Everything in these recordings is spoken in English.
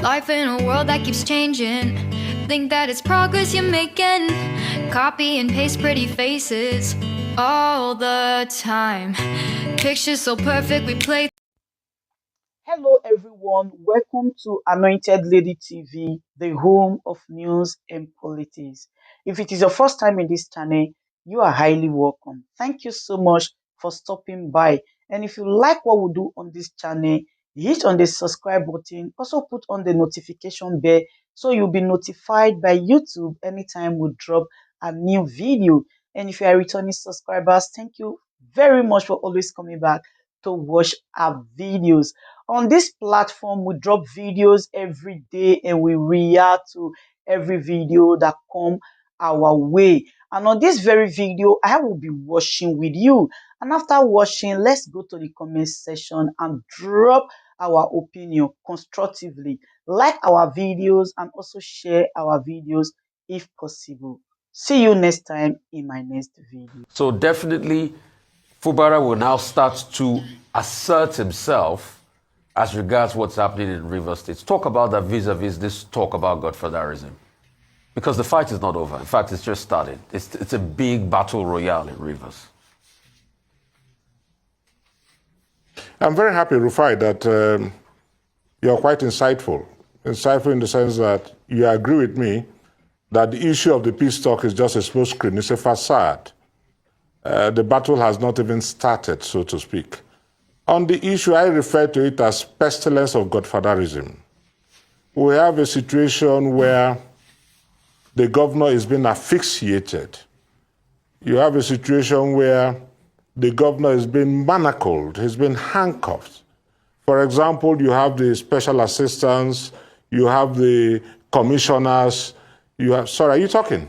Life in a world that keeps changing. Think that it's progress you're making. Copy and paste pretty faces all the time. Pictures so perfect we play. Hello, everyone. Welcome to Anointed Lady TV, the home of news and politics. If it is your first time in this channel, you are highly welcome. Thank you so much for stopping by. And if you like what we do on this channel, hit on the subscribe button. Also put on the notification bell so you'll be notified by YouTube anytime we drop a new video. And if you are returning subscribers, thank you very much for always coming back to watch our videos. On this platform, we drop videos every day and we react to every video that come our way. And on this very video, I will be watching with you. And after watching, let's go to the comment section and drop our opinion constructively. Like our videos and also share our videos if possible. See you next time in my next video. So definitely, Fubara will now start to assert himself as regards what's happening in Rivers State. Talk about that vis-a-vis this talk about godfatherism. Because the fight is not over. In fact, it's just started. It's a big battle royale in Rivers. I'm very happy, Rufai, that you're quite insightful. Insightful in the sense that you agree with me that the issue of the peace talk is just a smoke screen. It's a facade. The battle has not even started, so to speak. On the issue, I refer to it as pestilence of godfatherism. We have a situation where the governor is being asphyxiated. You have a situation where the governor is being manacled, he's been handcuffed. For example, you have the special assistants, you have the commissioners, you have, sorry, are you talking?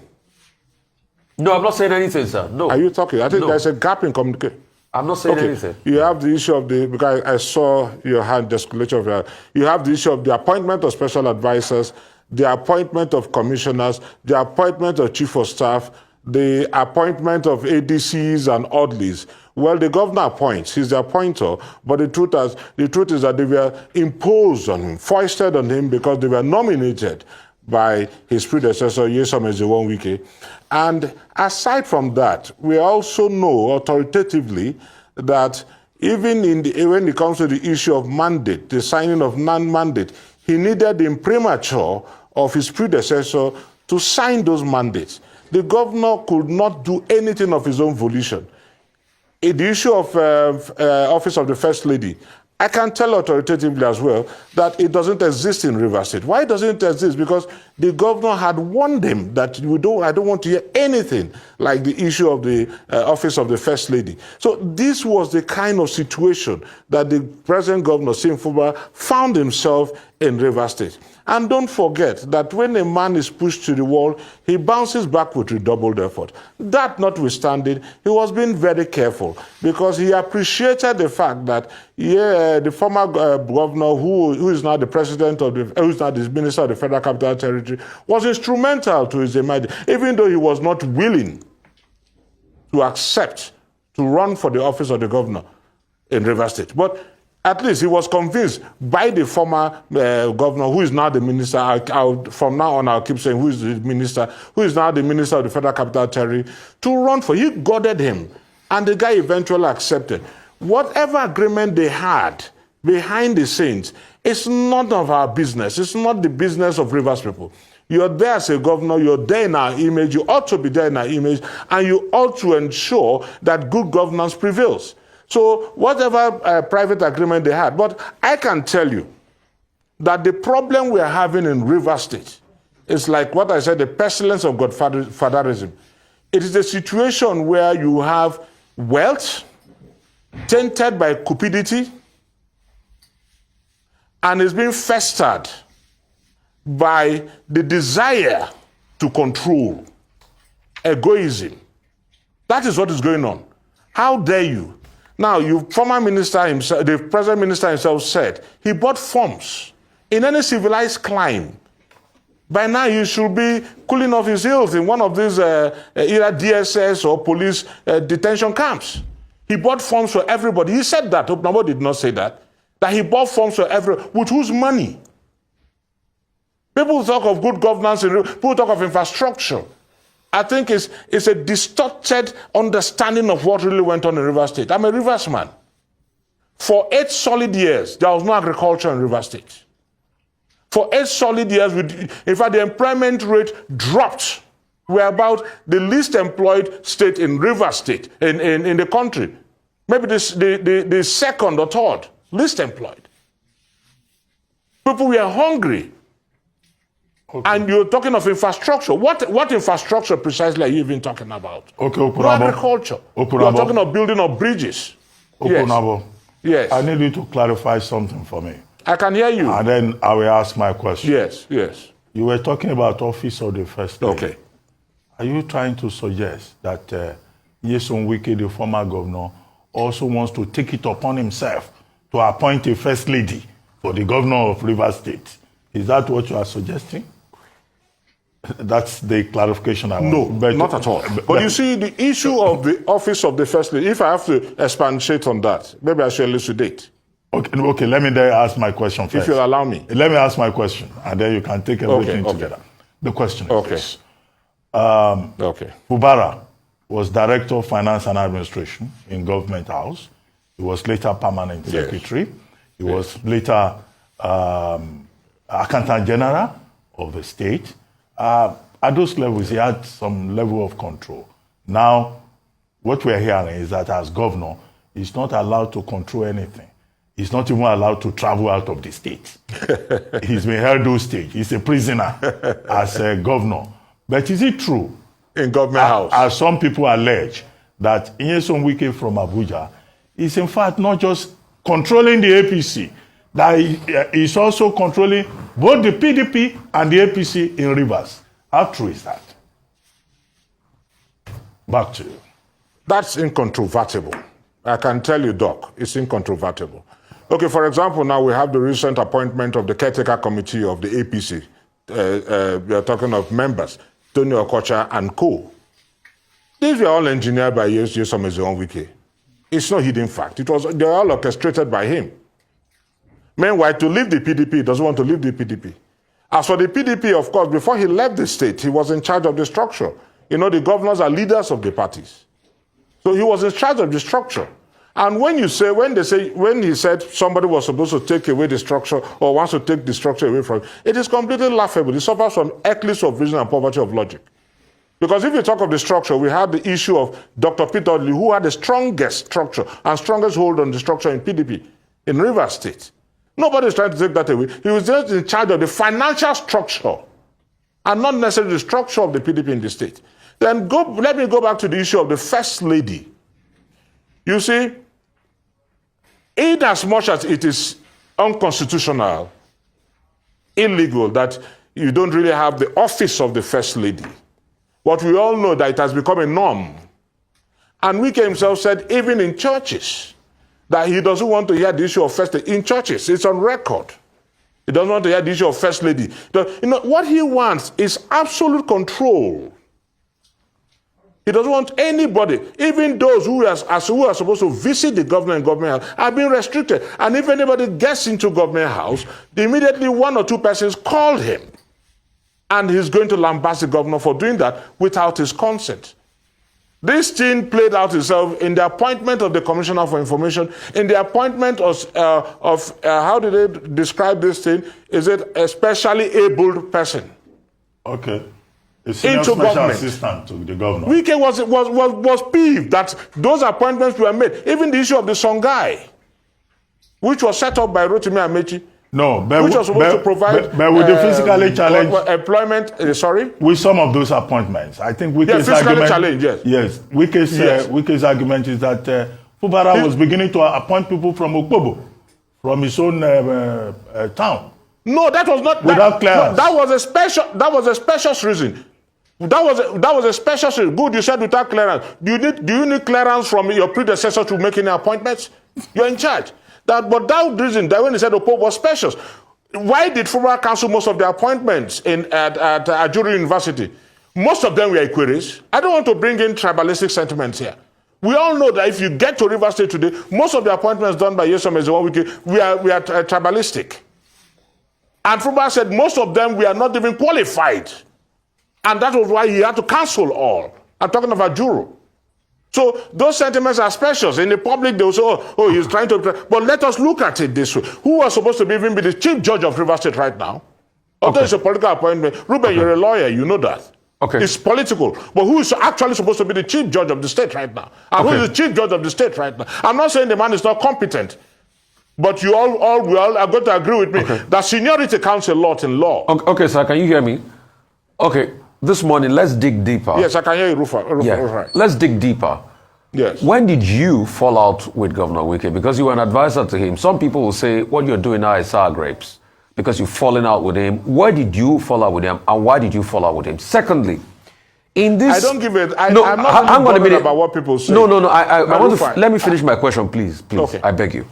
No, I'm not saying anything, sir. No. Are you talking? I think No. there's a gap in communication. I'm not saying anything. You have the issue of the, because I saw your hand gesticulation of that. You have the issue of the appointment of special advisors, the appointment of commissioners, the appointment of chief of staff, the appointment of ADCs and oddlies. Well, the governor appoints, he's the appointer, but the truth is that they were imposed on him, foisted on him because they were nominated by his predecessor, Nyesom Wike. And aside from that, we also know authoritatively that even when it comes to the issue of mandate, the signing of non-mandate, he needed the imprimatur of his predecessor to sign those mandates. The governor could not do anything of his own volition. In the issue of Office of the First Lady, I can tell authoritatively as well that it doesn't exist in Rivers State. Why doesn't it exist? Because the governor had warned them that I don't want to hear anything like the issue of the Office of the First Lady. So this was the kind of situation that the present governor, Simfuba, found himself in Rivers State. And don't forget that when a man is pushed to the wall, he bounces back with redoubled effort. That notwithstanding, he was being very careful because he appreciated the fact that the former governor, who is now the president of who is now the minister of the Federal Capital Territory, was instrumental to his emergence, even though he was not willing to accept to run for the office of the governor in Rivers State. But at least he was convinced by the former governor, who is now the minister, from now on I'll keep saying who is the minister, who is now the minister of the Federal Capital Territory, to run for. He goaded him, and the guy eventually accepted. Whatever agreement they had behind the scenes, it's none of our business. It's not the business of Rivers people. You're there as a governor, you're there in our image, you ought to be there in our image, and you ought to ensure that good governance prevails. So whatever private agreement they had, but I can tell you that the problem we are having in Rivers State is like what I said, the pestilence of godfatherism. It is a situation where you have wealth tainted by cupidity and is being festered by the desire to control, egoism. That is what is going on. How dare you? Now, former minister himself, the present minister himself said he bought forms in any civilized clime. By now, you should be cooling off his heels in one of these either DSS or police detention camps. He bought forms for everybody. He said that. Nobody did not say that. That he bought forms for everyone. With whose money? People talk of good governance, people talk of infrastructure. I think it's a distorted understanding of what really went on in Rivers State. I'm a Rivers man. For 8 solid years, there was no agriculture in Rivers State. For 8 solid years, in fact, the employment rate dropped. We're about the least employed state in Rivers State, in the country. Maybe the second or third least employed. People were hungry. Okay. And you're talking of infrastructure. What infrastructure precisely are you even talking about? Okay, no agriculture. You're talking of building of bridges. Opunabo. Yes. I need you to clarify something for me. I can hear you. And then I will ask my question. Yes, yes. You were talking about office of the first lady. Okay. Are you trying to suggest that Nyesom Wike, the former governor, also wants to take it upon himself to appoint a first lady for the governor of Rivers State? Is that what you are suggesting? That's the clarification I want. No, not at all. But you see, the issue of the office of the first lady, if I have to expatiate on that, maybe I should elucidate. Okay, let me then ask my question first. If you'll allow me. Let me ask my question, and then you can take everything together. The question is this. Fubara was Director of Finance and Administration in Government House. He was later Permanent Secretary. He was later Accountant General of the state. At those levels, he had some level of control. Now, what we're hearing is that as governor, he's not allowed to control anything. He's not even allowed to travel out of the state. He's been held hostage. He's a prisoner as a governor. But is it true? In Government House. As some people allege, that Nyesom Wike from Abuja is in fact not just controlling the APC, that he's also controlling both the PDP and the APC in Rivers. How true is that? Back to you. That's incontrovertible. I can tell you, Doc, it's incontrovertible. Okay, for example, now we have the recent appointment of the caretaker committee of the APC. We are talking of members, Tony Okocha and co. These were all engineered by Nyesom Wike. It's no hidden fact. They were all orchestrated by him. Meanwhile, to leave the PDP, he doesn't want to leave the PDP. As for the PDP, of course, before he left the state, he was in charge of the structure. You know, the governors are leaders of the parties. So he was in charge of the structure. And when he said somebody was supposed to take away the structure or wants to take the structure away from it is completely laughable. It suffers from eclipse of vision and poverty of logic. Because if you talk of the structure, we have the issue of Dr. Peter Lee, who had the strongest structure and strongest hold on the structure in PDP, in Rivers State. Nobody is trying to take that away. He was just in charge of the financial structure and not necessarily the structure of the PDP in the state. Then let me go back to the issue of the first lady. You see, in as much as it is unconstitutional, illegal, that you don't really have the office of the first lady, but we all know that it has become a norm. And Wike himself said, even in churches, that he doesn't want to hear the issue of first lady. In churches, it's on record. He doesn't want to hear the issue of first lady. You know, what he wants is absolute control. He doesn't want anybody, even those who are supposed to visit the governor in Government House, are being restricted. And if anybody gets into Government House, immediately 1 or 2 persons call him. And he's going to lambast the governor for doing that without his consent. This thing played out itself in the appointment of the Commissioner for Information, in the appointment of how did they describe this thing? Is it a specially abled person? Okay. A senior special assistant to the governor. Wike was peeved that those appointments were made. Even the issue of the Songhai, which was set up by Rotimi Amechi. No, but which was supposed to provide but with the physically challenged employment. Sorry, with some of those appointments, I think Wike's argument. Yes, Wike's argument is that Fubara was beginning to appoint people from Okpobo, from his own town. No, that was not without clearance. No, that was a special reason. That was a special reason. Good, you said without clearance. Do you need clearance from your predecessor to make any appointments? You're in charge. But that reason, that when he said Opobo was special, why did Fubara cancel most of the appointments at Ajuri University? Most of them were inquiries. I don't want to bring in tribalistic sentiments here. We all know that if you get to Rivers State today, most of the appointments done by Nyesom Wike, we are tribalistic. And Fubara said most of them were not even qualified. And that was why he had to cancel all. I'm talking about Juro. So those sentiments are special. In the public, they will say, oh, he's trying to... But let us look at it this way. Who was supposed to even be the chief judge of Rivers State right now? Although it's a political appointment. Ruben, you're a lawyer, you know that. Okay. It's political. But who is actually supposed to be the chief judge of the state right now? And who is the chief judge of the state right now? I'm not saying the man is not competent. But you all are going to agree with me that seniority counts a lot in law. Okay, sir, can you hear me? Okay, this morning, let's dig deeper. Yes, I can hear you, Rufa. Yeah. Right. Let's dig deeper. Yes. When did you fall out with Governor Wike? Because you were an advisor to him. Some people will say what you're doing now is sour grapes because you've fallen out with him. Where did you fall out with him, and why did you fall out with him? Secondly, in this... I don't give it... I'm hang not on a minute. about what people say. No. I want to... Let me finish my question, please. Okay. I beg you.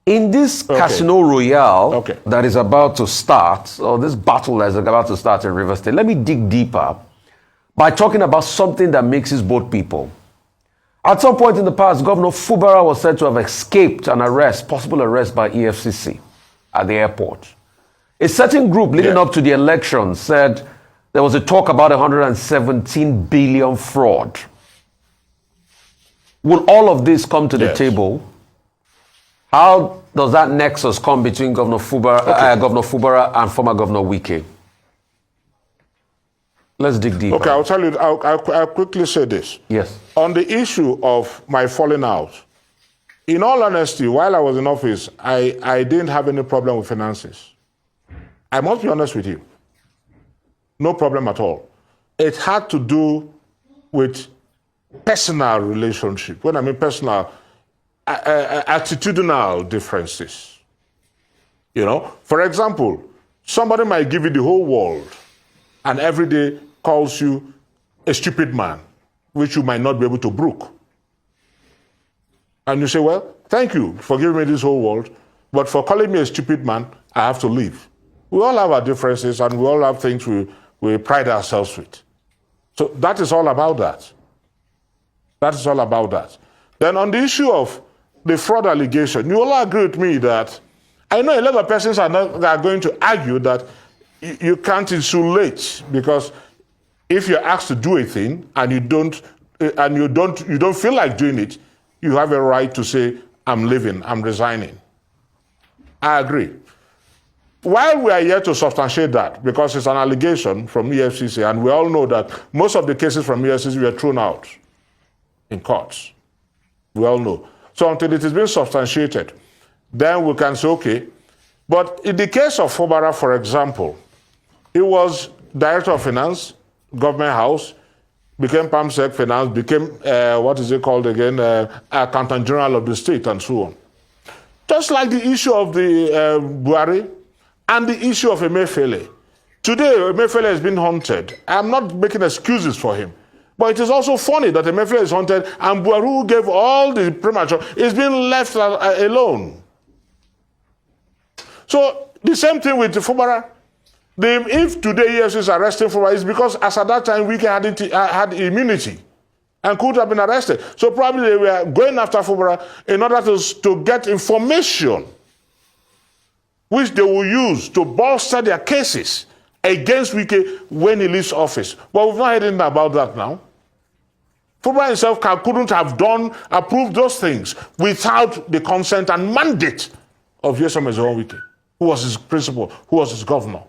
In this Casino Royale that is about to start, or this battle that is about to start in Rivers State, let me dig deeper by talking about something that mixes both people. At some point in the past, Governor Fubara was said to have escaped an arrest, possible arrest by EFCC at the airport. A certain group leading up to the election said there was a talk about 117 billion fraud. Will all of this come to the table? How does that nexus come between Governor Fubara and former Governor Wike? Let's dig deeper. Okay, I'll tell you, I'll quickly say this. Yes. On the issue of my falling out, in all honesty, while I was in office, I didn't have any problem with finances. I must be honest with you. No problem at all. It had to do with personal relationship. When I mean personal, attitudinal differences. You know, for example, somebody might give you the whole world and every day calls you a stupid man, which you might not be able to brook. And you say, well, thank you for giving me this whole world, but for calling me a stupid man, I have to leave. We all have our differences and we all have things we pride ourselves with. So that is all about that. That is all about that. Then on the issue of the fraud allegation, you all agree with me that I know a lot of persons are going to argue that you can't insulate, because if you're asked to do a thing and you don't feel like doing it, you have a right to say, I'm leaving, I'm resigning. I agree. While we are here to substantiate that, because it's an allegation from EFCC, and we all know that most of the cases from EFCC were thrown out in courts. We all know. So until it has been substantiated, then we can say, okay. But in the case of Fubara, for example, he was Director of Finance, Government House, became PAMSEC Finance, became, what is it called again, Accountant General of the State, and so on. Just like the issue of the Buhari and the issue of Emefiele. Today, Emefiele has been haunted. I'm not making excuses for him. But it is also funny that Emefiele is haunted and Buhari, who gave all the premature, is being left alone. So the same thing with Fubara. If today EFCC is arresting Fubara, it's because as at that time Wike had immunity and could have been arrested. So probably they were going after Fubara in order to get information which they will use to bolster their cases against Wike when he leaves office. But we've not heard anything about that now. Fubara himself couldn't have approved those things without the consent and mandate of Nyesom Wike, who was his principal, who was his governor.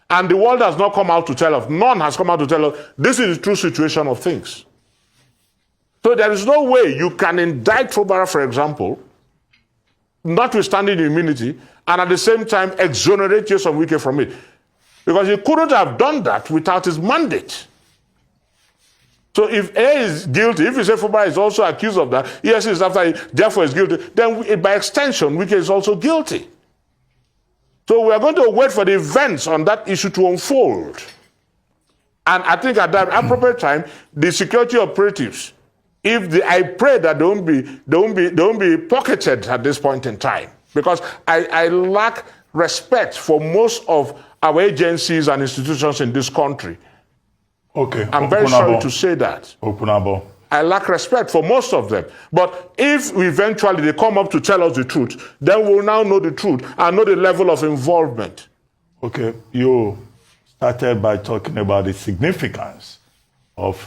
And the world has not come out to tell us, none has come out to tell us, this is the true situation of things. So there is no way you can indict Fubara, for example, notwithstanding the immunity, and at the same time exonerate Nyesom Wike from it. Because he couldn't have done that without his mandate. So if A is guilty, if you say Fubara is also accused of that, yes, is after he therefore is guilty, then by extension, Wike is also guilty. So we are going to wait for the events on that issue to unfold. And I think at that appropriate time, the security operatives, I pray that they won't be pocketed at this point in time, because I lack respect for most of our agencies and institutions in this country. Okay. I'm very sorry to say that. Opunabo. I lack respect for most of them. But if eventually they come up to tell us the truth, then we'll now know the truth and know the level of involvement. Okay, you started by talking about the significance of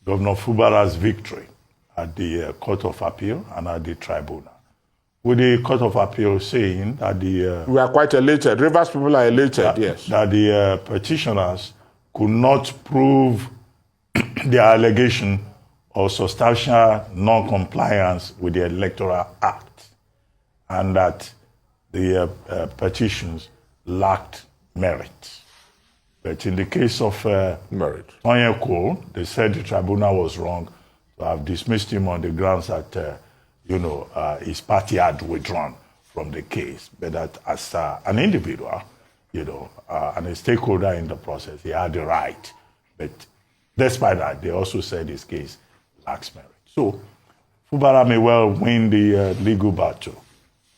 Governor Fubara's victory at the Court of Appeal and at the tribunal. With the Court of Appeal saying that we are quite elated. Rivers people are elated, yes. That the petitioners could not prove their allegation of substantial non-compliance with the Electoral Act, and that the petitions lacked merit. But in the case of merit, Onyeko, they said the tribunal was wrong to have dismissed him on the grounds that his party had withdrawn from the case, but that as an individual, and a stakeholder in the process, he had the right. But despite that, they also said his case lacks merit. So Fubara may well win the legal battle,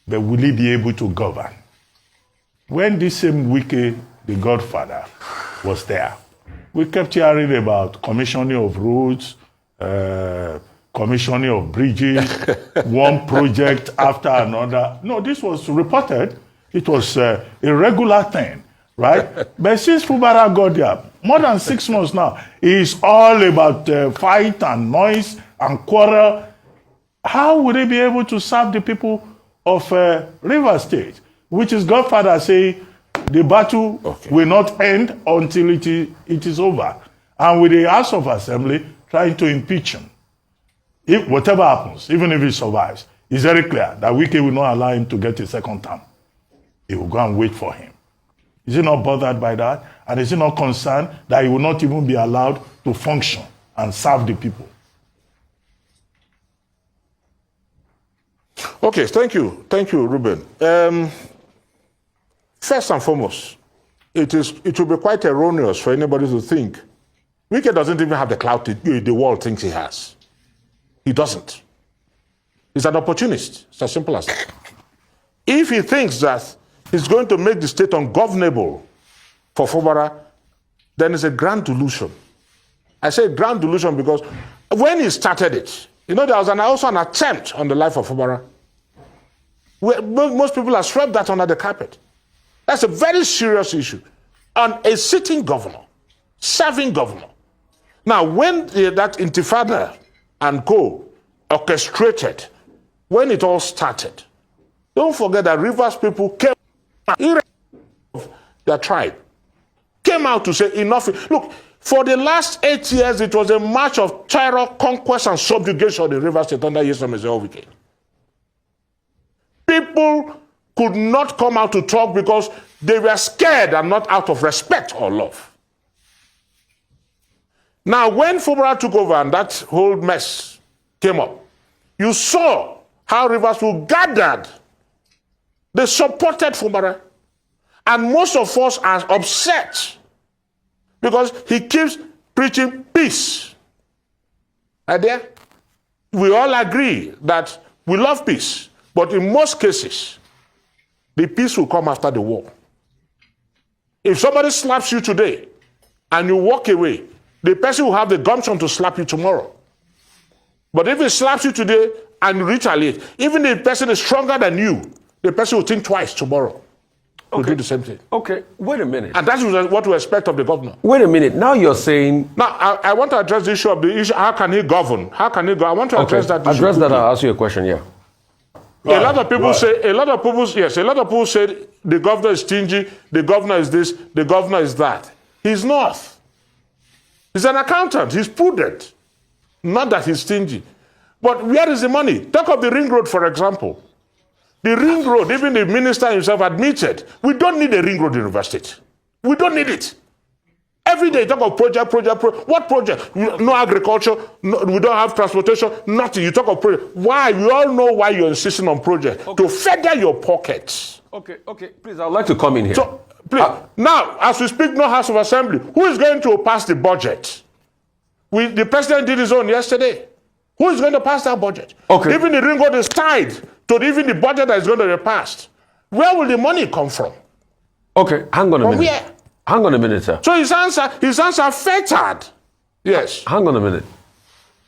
but will he be able to govern? When this same Wike, the godfather, was there, we kept hearing about commissioning of roads, commissioning of bridges, one project after another. No, this was reported. It was a regular thing, right? But since Fubara got there, more than 6 months now, it's all about fight and noise and quarrel. How would they be able to serve the people of River State, which is Godfather say the battle will not end until it is over, and with the House of Assembly trying to impeach him? If whatever happens, even if he survives, it's very clear that Wike will not allow him to get a second term. He will go and wait for him. Is he not bothered by that? And is he not concerned that he will not even be allowed to function and serve the people? Okay, thank you, Ruben. First and foremost, it will be quite erroneous for anybody to think Wike doesn't even have the clout the world thinks he has. He doesn't. He's an opportunist. It's as simple as that. If he thinks that he's going to make the state ungovernable for Fubara, then it's a grand delusion. I say grand delusion because when he started it, there was also an attempt on the life of Fubara. Most people have swept that under the carpet. That's a very serious issue. On a sitting governor, serving governor. Now, when that Intifada and co orchestrated, when it all started, don't forget that Rivers people came out, their tribe, came out to say enough. Look, for the last 8 years, it was a march of terror, conquest, and subjugation in Rivers State under Nyesom Wike. People could not come out to talk because they were scared and not out of respect or love. Now, when Fubara took over and that whole mess came up, you saw how Rivers people gathered. They supported Fubara. And most of us are upset because he keeps preaching peace. Right there? We all agree that we love peace. But in most cases, the peace will come after the war. If somebody slaps you today and you walk away, the person will have the gumption to slap you tomorrow. But if he slaps you today and you retaliate, even if the person is stronger than you, the person will think twice tomorrow. Will do the same thing. Okay, wait a minute. And that's what we expect of the governor. Wait a minute. Now you're saying... Now, I want to address the issue of how can he govern? How can he go? I want to address that issue. Address that, I'll ask you a question, yeah. A lot of people say the governor is stingy, the governor is this, the governor is that. He's not. He's an accountant, he's prudent. Not that he's stingy. But where is the money? Talk of the ring road, for example. The ring road, even the minister himself admitted, we don't need a ring road in River State. We don't need it. Every day you talk of project. What project? No agriculture, we don't have transportation, nothing. You talk of project. Why? We all know why you're insisting on project. Okay. To feather your pockets. Okay. Please, I'd like to come in here. So, please, now, as we speak, no House of Assembly. Who is going to pass the budget? The president did his own yesterday. Who is going to pass that budget? Okay. Even the ring road is tied to even the budget that is going to be passed. Where will the money come from? Okay, hang on a minute. Where? Hang on a minute, sir. So his answer fettered. Yes. Hang on a minute.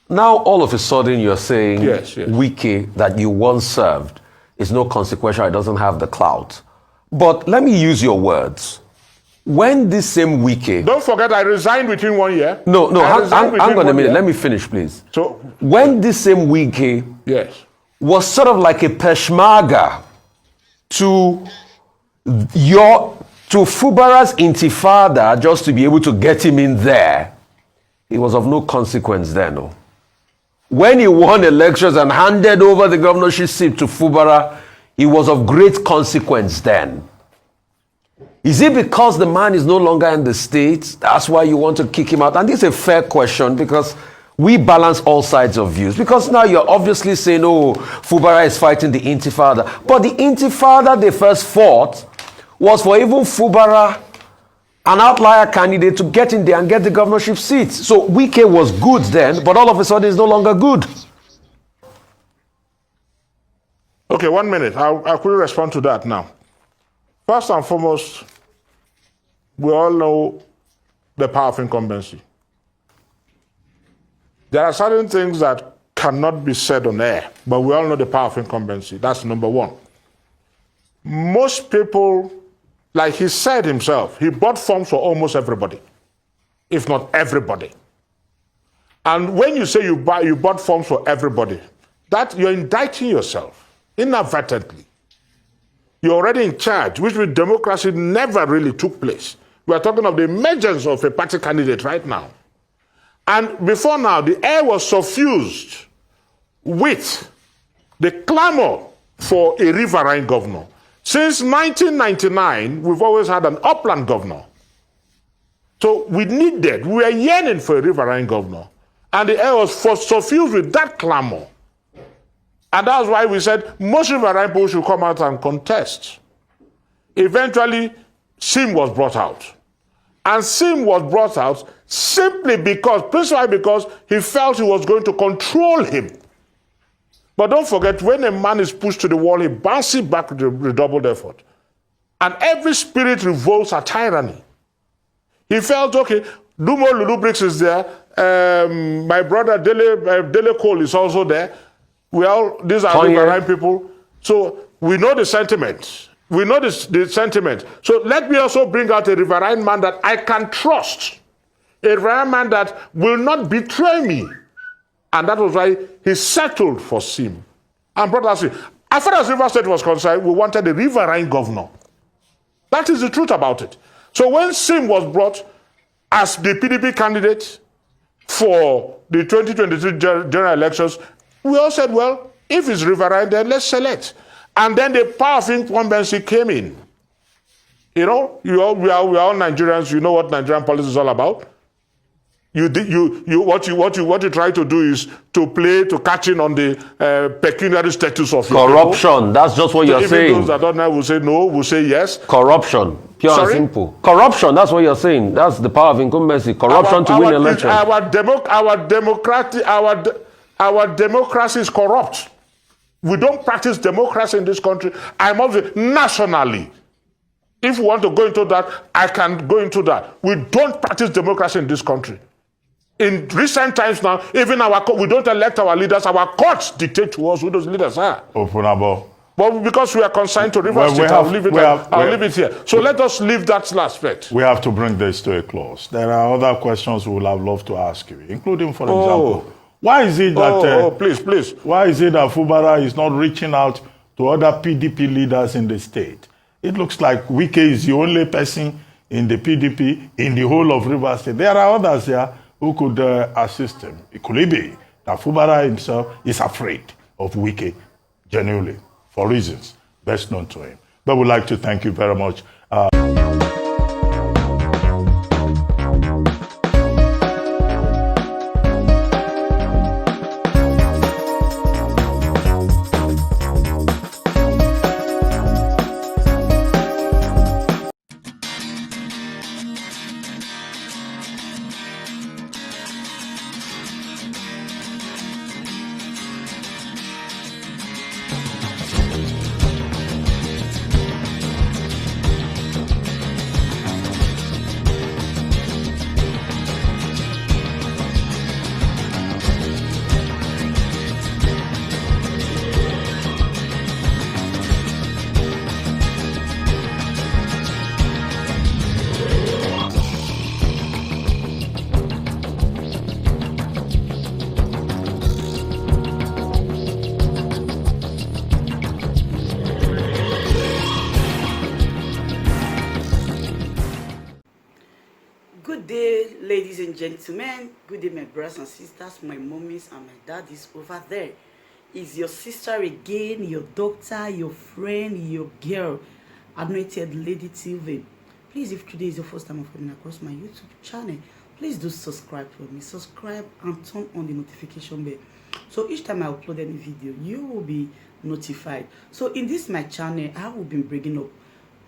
Now, all of a sudden, you're saying Yes, yes. Wike that you once served is no consequential, it doesn't have the clout. But let me use your words. When this same Wike... Don't forget, I resigned within 1 year. No, hang on a 1 minute. year. Let me finish, please. So, When this same Wike yes. was sort of like a peshmerga to Fubara's intifada just to be able to get him in there, it was of no consequence then. No. When he won elections and handed over the governorship seat to Fubara, it was of great consequence then. Is it because the man is no longer in the state? That's why you want to kick him out? And this is a fair question because we balance all sides of views. Because now you're obviously saying, oh, Fubara is fighting the intifada. But the intifada they first fought was for even Fubara, an outlier candidate, to get in there and get the governorship seat. So Wike was good then, but all of a sudden is no longer good. Okay, 1 minute. I'll quickly respond to that now. First and foremost, we all know the power of incumbency. There are certain things that cannot be said on air, but we all know the power of incumbency. That's number one. Most people, like he said himself, he bought forms for almost everybody, if not everybody. And when you say you bought forms for everybody, that you're indicting yourself inadvertently. You're already in charge, which with democracy never really took place. We are talking of the emergence of a party candidate right now. And before now, the air was suffused with the clamor for a riverine governor. Since 1999, we've always had an upland governor. So we were yearning for a riverine governor. And the air was suffused with that clamor. And that's why we said most riverine people should come out and contest. Eventually, Sim was brought out. And Sim was brought out principally because he felt he was going to control him. But don't forget, when a man is pushed to the wall, he bounces back with redoubled effort. And every spirit revolts at tyranny. He felt, okay, Dumo Lulubrix is there. My brother Dele Cole is also there. These are riverine people. So we know the sentiment. We know the sentiment. So let me also bring out a riverine man that I can trust. A riverine man that will not betray me. And that was why he settled for Sim. And brought us in. As far as River State was concerned, we wanted a riverine governor. That is the truth about it. So when Sim was brought as the PDP candidate for the 2023 general elections, we all said, well, if it's riverine, then let's select. And then the power of incumbency came in. You know, we are all Nigerians. You know what Nigerian politics is all about. What you try to do is to catch in on the pecuniary status of corruption. People. That's just what you're saying. Even those that don't know will say no, will say yes. Corruption, pure and simple. Corruption. That's what you're saying. That's the power of incumbency. Corruption to win election. Our democracy is corrupt. We don't practice democracy in this country. I'm obviously nationally. If we want to go into that, I can go into that. We don't practice democracy in this country. In recent times now, even we don't elect our leaders. Our courts dictate to us who those leaders are. But because we are consigned to River State, I'll leave it here. So let us leave that aspect. We have to bring this to a close. There are other questions we would have loved to ask you, including, for example, why is it that please. Why is it that Fubara is not reaching out to other PDP leaders in the state? It looks like Wike is the only person in the PDP in the whole of River State. There are others here who could assist him. It could be that Fubara himself is afraid of Wike, genuinely, for reasons best known to him. But we'd like to thank you very much. Good day, ladies and gentlemen. Good day, my brothers and sisters, my mommies and my daddies over there. Is your sister again, your doctor, your friend, your girl, Anointed Lady TV. Please, if today is your first time of coming across my YouTube channel, please do subscribe for me. Subscribe and turn on the notification bell. So each time I upload any video, you will be notified. So in this my channel, I will be bringing up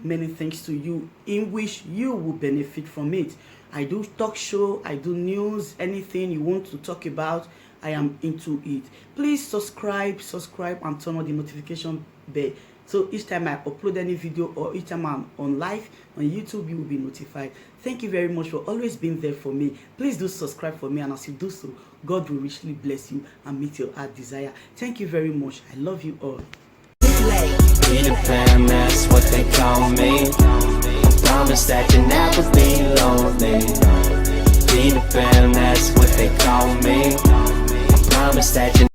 many things to you in which you will benefit from it. I do talk show, I do news, anything you want to talk about, I am into it. Please subscribe and turn on the notification bell. So each time I upload any video or each time I'm on live on YouTube, you will be notified. Thank you very much for always being there for me. Please do subscribe for me, and as you do so, God will richly bless you and meet your heart desire. Thank you very much. I love you all. Peter Pan, that's what they call me. I promise that you never be lonely. Peter Pan, that's what they call me. I promise that you